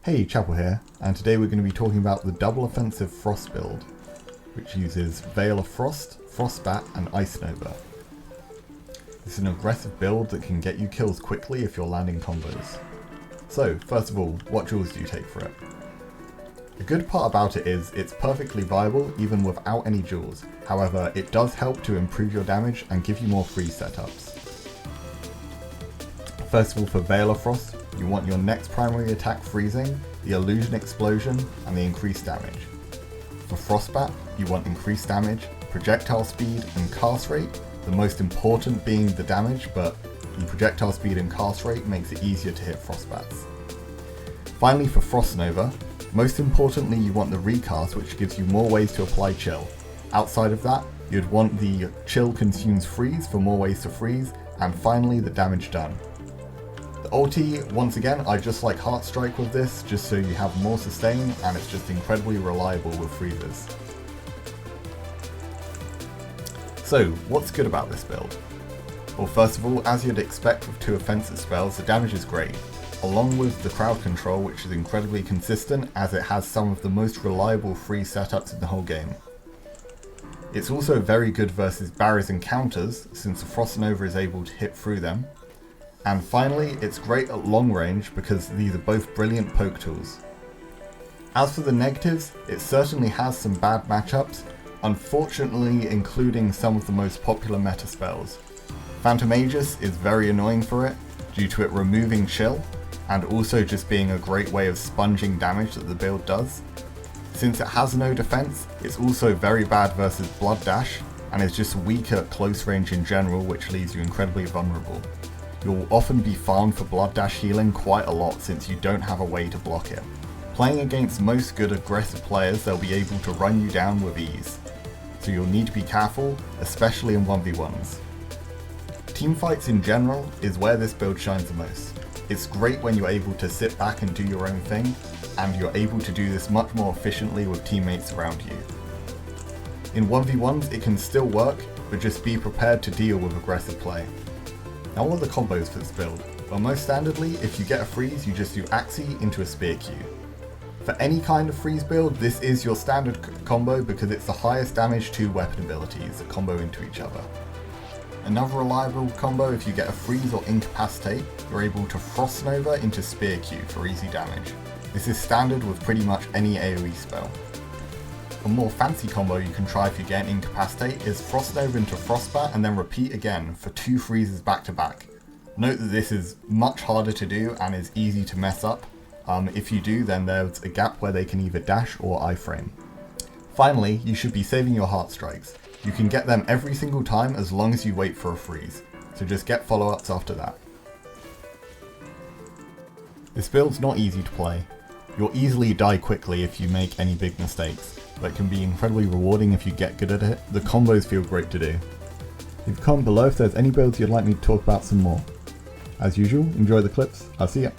Hey, Chapel here, and today we're going to be talking about the double offensive Frost build, which uses Veil of Frost, Frostbat, and Ice Nova. This is an aggressive build that can get you kills quickly if you're landing combos. So, first of all, what jewels do you take for it? The good part about it is it's perfectly viable even without any jewels, however it does help to improve your damage and give you more freeze setups. First of all, for Veil of Frost, you want your next primary attack freezing, the illusion explosion, and the increased damage. For Frostbat, you want increased damage, projectile speed, and cast rate, the most important being the damage, but the projectile speed and cast rate makes it easier to hit Frostbats. Finally, for Frost Nova, most importantly you want the recast, which gives you more ways to apply chill. Outside of that, you'd want the chill consumes freeze for more ways to freeze, and finally the damage done. The ulti, once again, I just like Heart Strike with this, just so you have more sustain, and it's just incredibly reliable with freezes. So, what's good about this build? Well, first of all, as you'd expect with two offensive spells, the damage is great, along with the crowd control, which is incredibly consistent as it has some of the most reliable freeze setups in the whole game. It's also very good versus barriers and counters, since the Frost Nova is able to hit through them. And finally, it's great at long range because these are both brilliant poke tools. As for the negatives, it certainly has some bad matchups, unfortunately including some of the most popular meta spells. Phantom Aegis is very annoying for it, due to it removing chill, and also just being a great way of sponging damage that the build does. Since it has no defense, it's also very bad versus Blood Dash, and is just weak at close range in general, which leaves you incredibly vulnerable. You'll often be farmed for Blood Dash healing quite a lot since you don't have a way to block it. Playing against most good aggressive players, they'll be able to run you down with ease, so you'll need to be careful, especially in 1v1s. Teamfights in general is where this build shines the most. It's great when you're able to sit back and do your own thing, and you're able to do this much more efficiently with teammates around you. In 1v1s it can still work, but just be prepared to deal with aggressive play. Now what are the combos for this build? Well, most standardly, if you get a freeze, you just do Axii into a Spear Q. For any kind of freeze build, this is your standard combo because it's the highest damage to weapon abilities that combo into each other. Another reliable combo, if you get a freeze or incapacitate, you're able to Frost Nova into Spear Q for easy damage. This is standard with pretty much any AoE spell. A more fancy combo you can try if you get an incapacitate is Frost Nova into Frostbat and then repeat again for 2 freezes back to back. Note that this is much harder to do and is easy to mess up. If you do, then there's a gap where they can either dash or iframe. Finally, you should be saving your Heart Strikes. You can get them every single time as long as you wait for a freeze, so just get follow-ups after that. This build's not easy to play. You'll easily die quickly if you make any big mistakes, but it can be incredibly rewarding if you get good at it. The combos feel great to do. Leave a comment below if there's any builds you'd like me to talk about some more. As usual, enjoy the clips. I'll see ya.